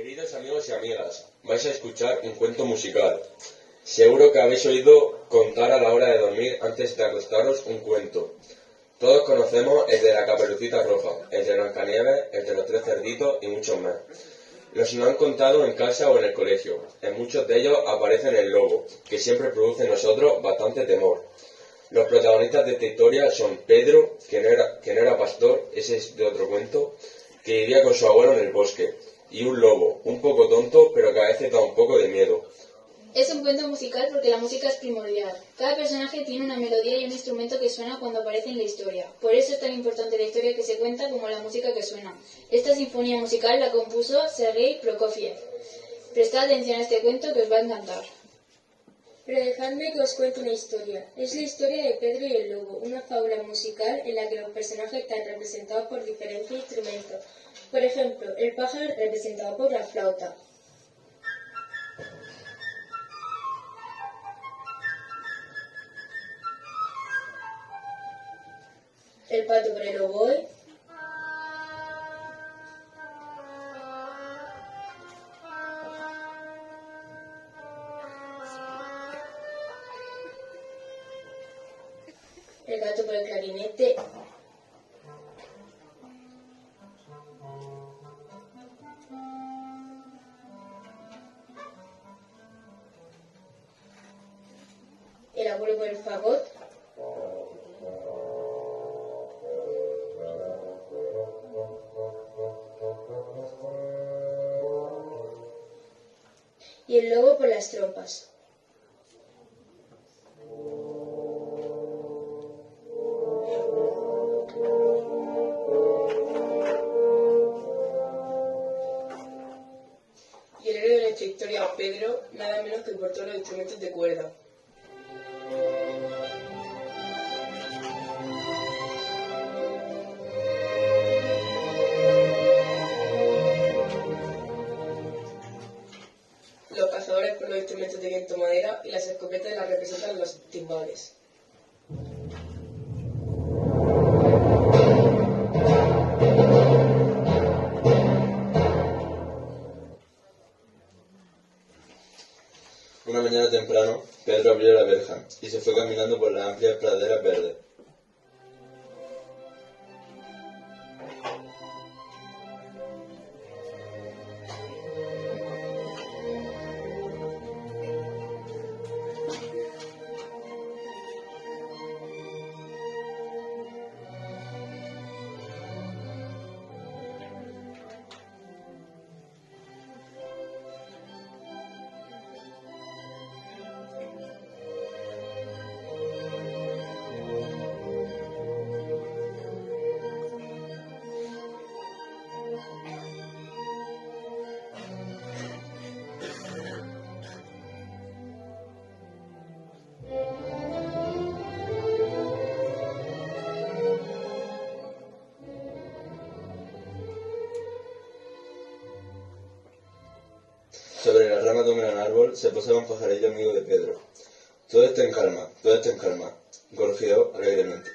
Queridos amigos y amigas, vais a escuchar un cuento musical. Seguro que habéis oído contar a la hora de dormir antes de acostaros un cuento. Todos conocemos el de la Caperucita Roja, el de Blancanieves, el de los tres cerditos y muchos más. Nos lo han contado en casa o en el colegio. En muchos de ellos aparece el lobo, que siempre produce en nosotros bastante temor. Los protagonistas de esta historia son Pedro, que no era pastor, ese es de otro cuento, que vivía con su abuelo en el bosque, y un lobo, un poco tonto, pero que a veces da un poco de miedo. Es un cuento musical porque la música es primordial. Cada personaje tiene una melodía y un instrumento que suena cuando aparece en la historia. Por eso es tan importante la historia que se cuenta como la música que suena. Esta sinfonía musical la compuso Sergei Prokofiev. Prestad atención a este cuento que os va a encantar. Pero dejadme que os cuente una historia. Es la historia de Pedro y el Lobo, una fábula musical en la que los personajes están representados por diferentes instrumentos. Por ejemplo, el pájaro representado por la flauta. El pato por el oboe. El gato por el clarinete. El abuelo por el fagot. Y el lobo por las trompas. Y el héroe de nuestra historia, Pedro, nada menos que por todos los instrumentos de cuerda. Los cazadores por los instrumentos de viento madera y las escopetas las representan los timbales. Una mañana temprano, Pedro abrió la verja y se fue caminando por las amplias praderas verdes. Sobre las ramas de un gran árbol se posaba un pajarillo amigo de Pedro. Todo está en calma, gorjeó alegremente.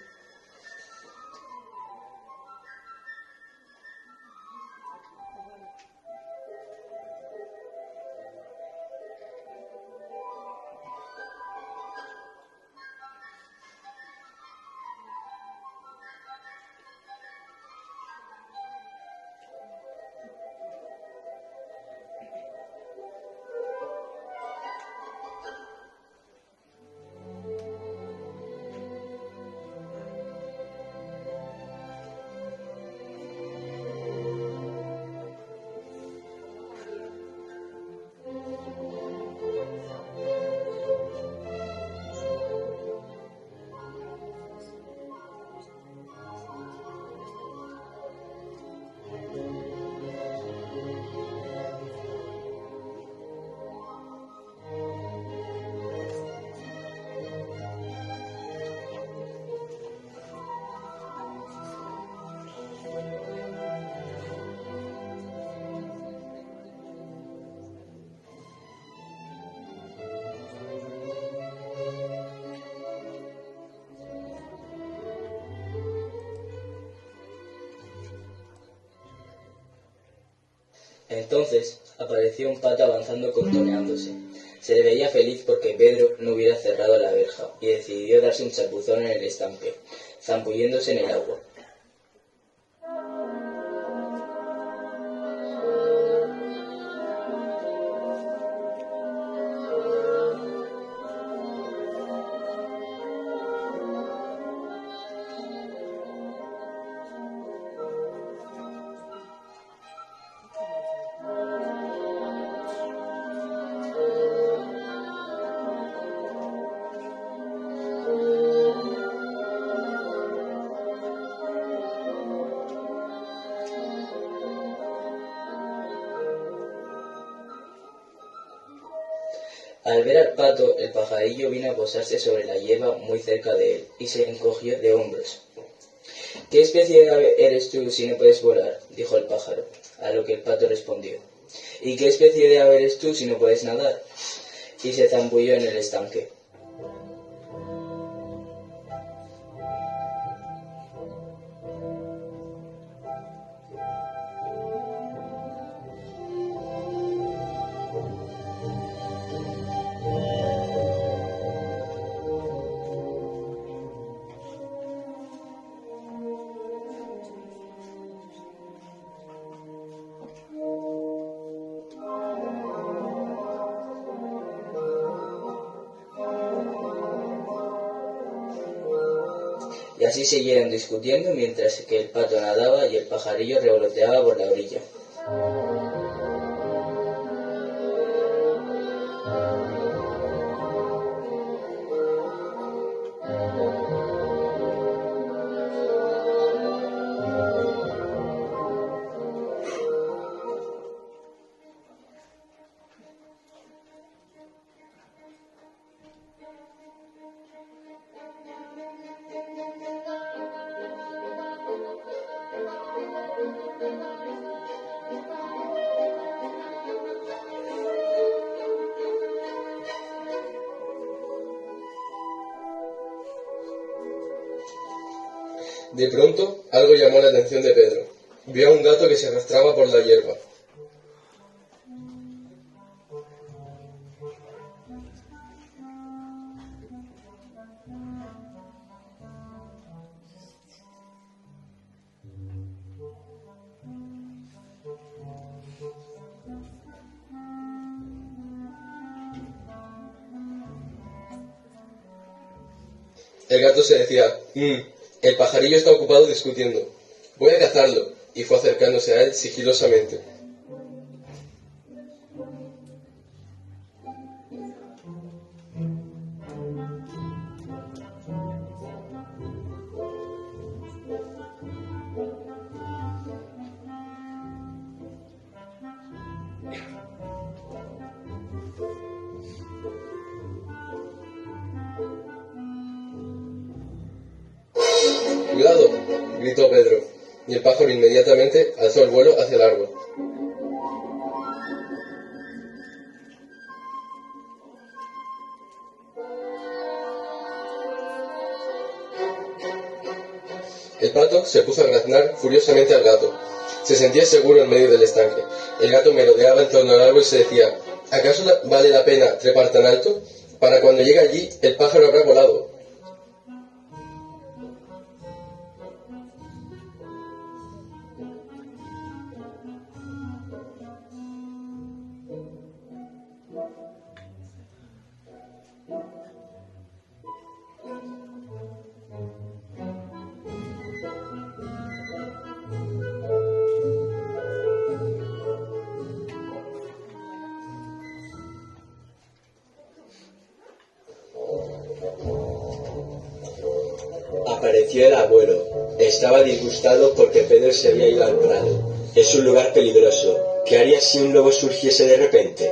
Entonces apareció un pato avanzando contoneándose. Se le veía feliz porque Pedro no hubiera cerrado la verja y decidió darse un chapuzón en el estanque, zambulléndose en el agua. Al ver al pato, el pajarillo vino a posarse sobre la hierba muy cerca de él y se encogió de hombros. «¿Qué especie de ave eres tú si no puedes volar?», dijo el pájaro, a lo que el pato respondió. «¿Y qué especie de ave eres tú si no puedes nadar?», y se zambulló en el estanque. Y así siguieron discutiendo mientras que el pato nadaba y el pajarillo revoloteaba por la orilla. De pronto, algo llamó la atención de Pedro. Vio a un gato que se arrastraba por la hierba. El gato se decía, el pajarillo está ocupado discutiendo. Voy a cazarlo. Y fue acercándose a él sigilosamente. ¡Cuidado!, gritó Pedro, y el pájaro inmediatamente alzó el vuelo hacia el árbol. El pato se puso a graznar furiosamente al gato. Se sentía seguro en medio del estanque. El gato merodeaba en torno al árbol y se decía, ¿acaso vale la pena trepar tan alto? Para cuando llegue allí, el pájaro habrá volado. Apareció el abuelo. Estaba disgustado porque Pedro se había ido al prado. Es un lugar peligroso. ¿Qué haría si un lobo surgiese de repente?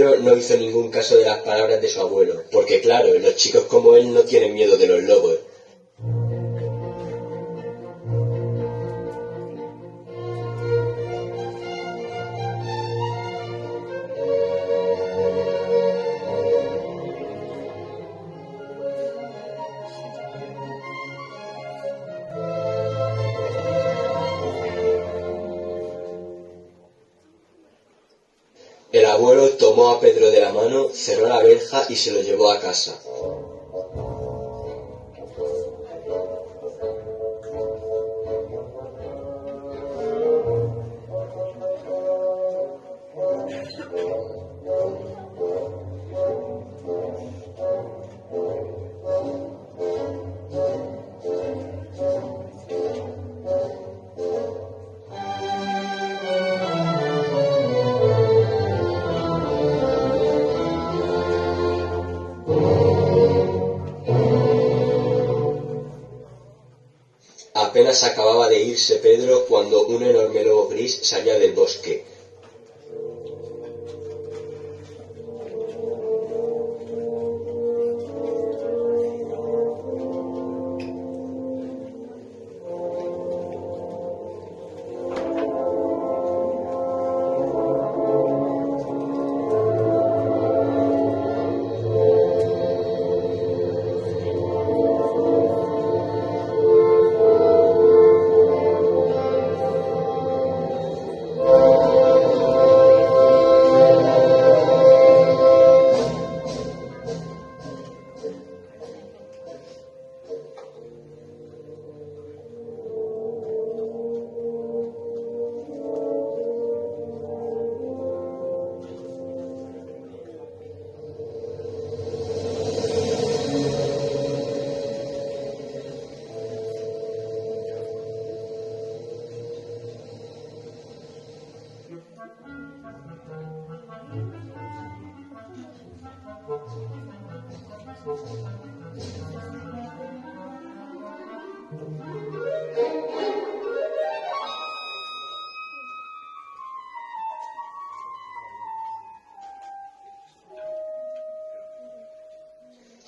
Pedro no hizo ningún caso de las palabras de su abuelo, porque claro, los chicos como él no tienen miedo de los lobos. El abuelo tomó a Pedro de la mano, cerró la verja y se lo llevó a casa. Apenas acababa de irse Pedro cuando un enorme lobo gris salía del bosque.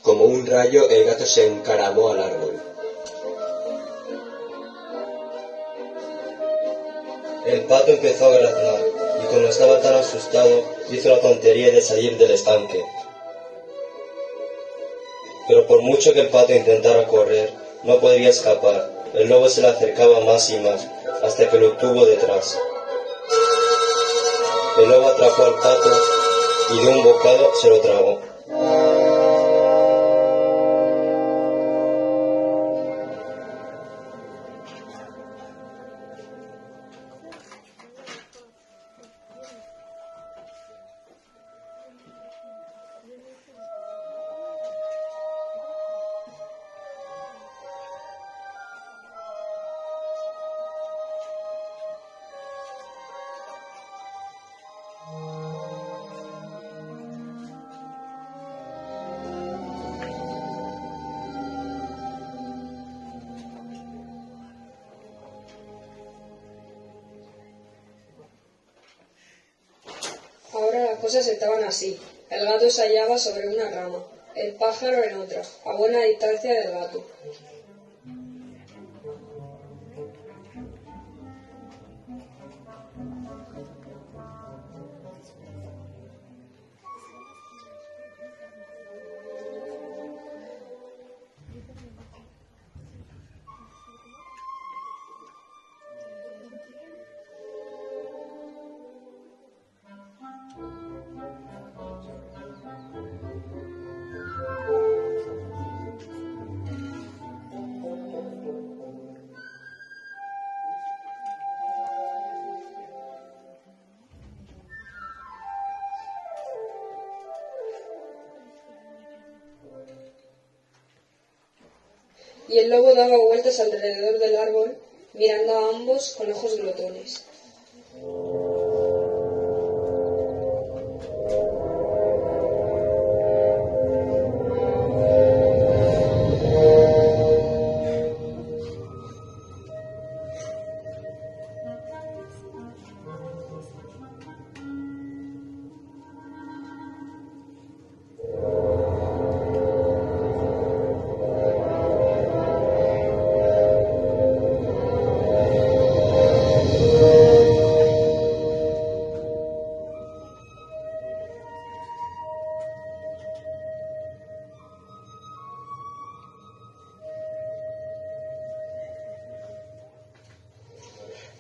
Como un rayo, el gato se encaramó al árbol. El pato empezó a graznar, y como estaba tan asustado, hizo la tontería de salir del estanque. Pero por mucho que el pato intentara correr, no podría escapar. El lobo se le acercaba más y más, hasta que lo tuvo detrás. El lobo atrapó al pato y de un bocado se lo tragó. Ahora las cosas estaban así. El gato se hallaba sobre una rama, el pájaro en otra, a buena distancia del gato. Y el lobo daba vueltas alrededor del árbol, mirando a ambos con ojos glotones.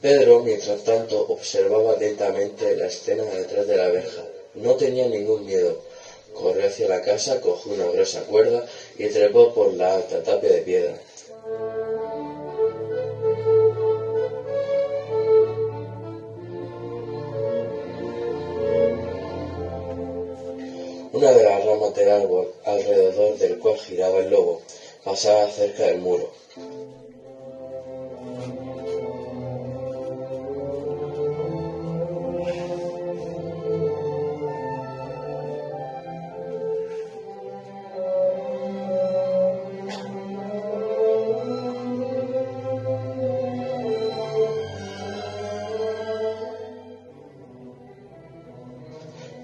Pedro, mientras tanto, observaba atentamente la escena detrás de la verja. No tenía ningún miedo. Corrió hacia la casa, cogió una gruesa cuerda y trepó por la alta tapia de piedra. Una de las ramas del árbol, alrededor del cual giraba el lobo, pasaba cerca del muro.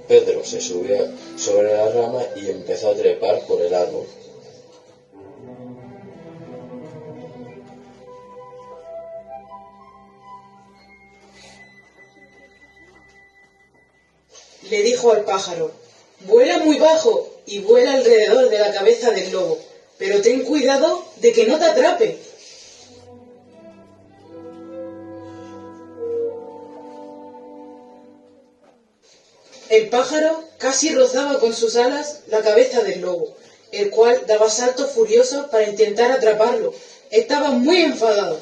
Pedro se subió sobre la rama y empezó a trepar por el árbol. Le dijo al pájaro: «Vuela muy bajo y vuela alrededor de la cabeza del lobo, pero ten cuidado de que no te atrape». El pájaro casi rozaba con sus alas la cabeza del lobo, el cual daba saltos furiosos para intentar atraparlo. Estaba muy enfadado.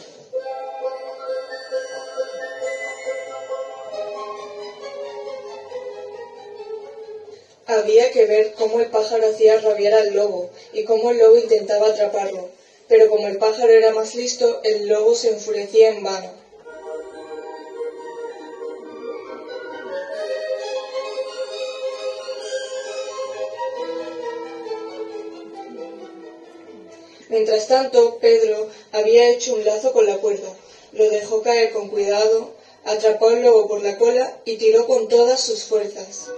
Había que ver cómo el pájaro hacía rabiar al lobo y cómo el lobo intentaba atraparlo, pero como el pájaro era más listo, el lobo se enfurecía en vano. Mientras tanto, Pedro había hecho un lazo con la cuerda, lo dejó caer con cuidado, atrapó al lobo por la cola y tiró con todas sus fuerzas.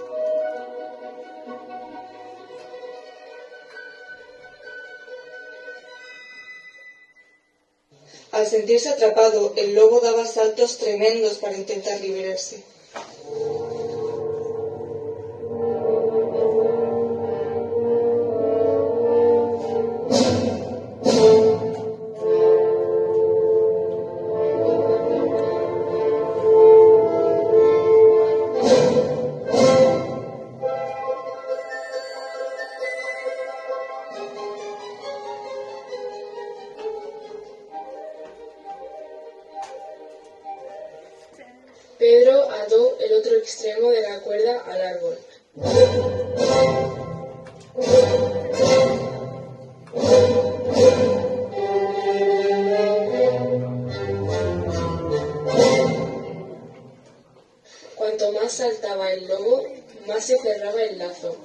Al sentirse atrapado, el lobo daba saltos tremendos para intentar liberarse. Pedro ató el otro extremo de la cuerda al árbol. Cuanto más saltaba el lobo, más se cerraba el lazo.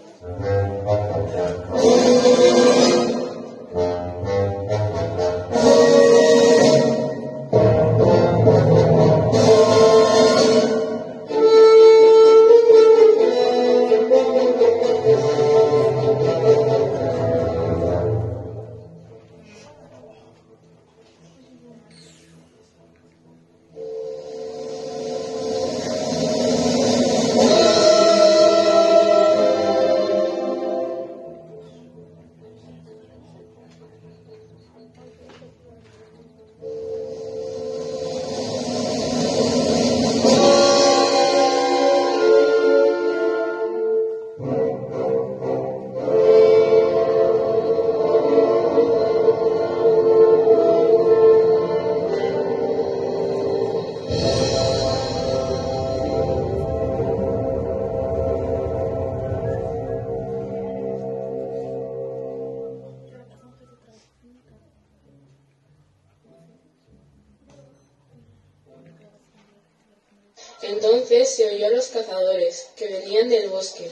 Entonces se oyó a los cazadores, que venían del bosque.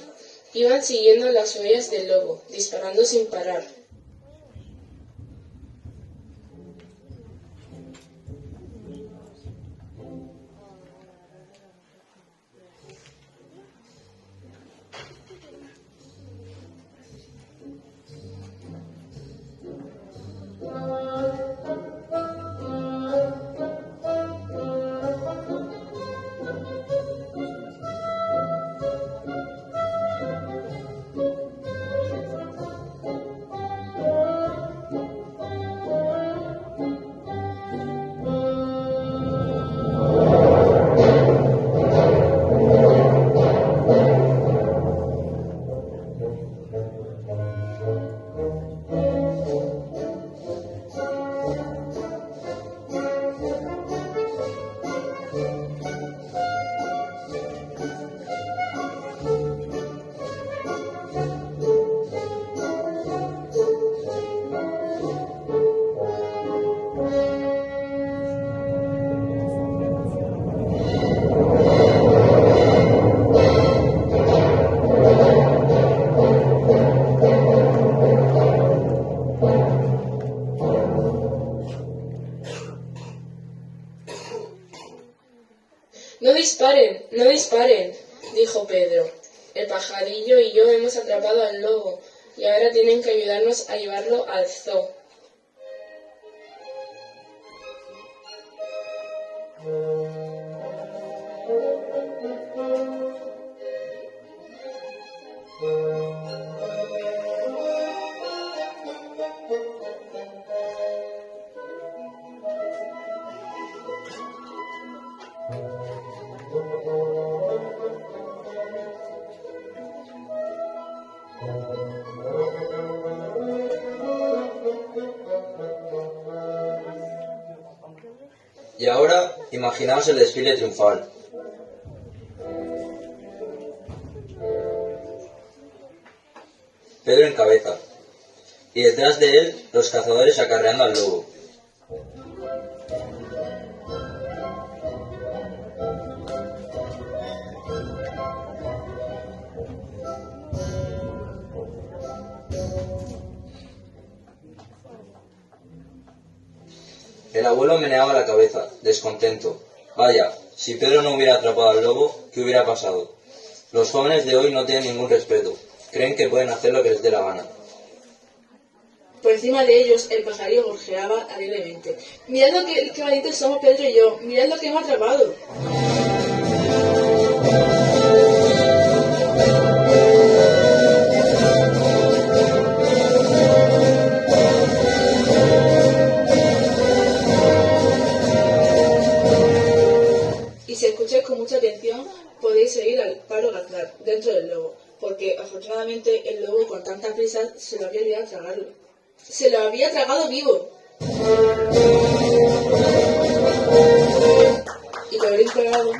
Iban siguiendo las huellas del lobo, disparando sin parar. No disparen, dijo Pedro. El pajarillo y yo hemos atrapado al lobo y ahora tienen que ayudarnos a llevarlo al zoo. Y ahora, imaginaos el desfile triunfal. Pedro en cabeza, y detrás de él los cazadores acarreando al lobo. El abuelo meneaba la cabeza, descontento. Vaya, si Pedro no hubiera atrapado al lobo, ¿qué hubiera pasado? Los jóvenes de hoy no tienen ningún respeto. Creen que pueden hacer lo que les dé la gana. Por encima de ellos, el pajarillo gorjeaba alegremente. Mirad qué valientes somos Pedro y yo. Mirad lo que hemos atrapado. Y si escucháis con mucha atención, podéis seguir al paro Gaznar dentro del lobo, porque afortunadamente el lobo con tanta prisa se lo había olvidado tragarlo. ¡Se lo había tragado vivo! Y lo habréis pegado,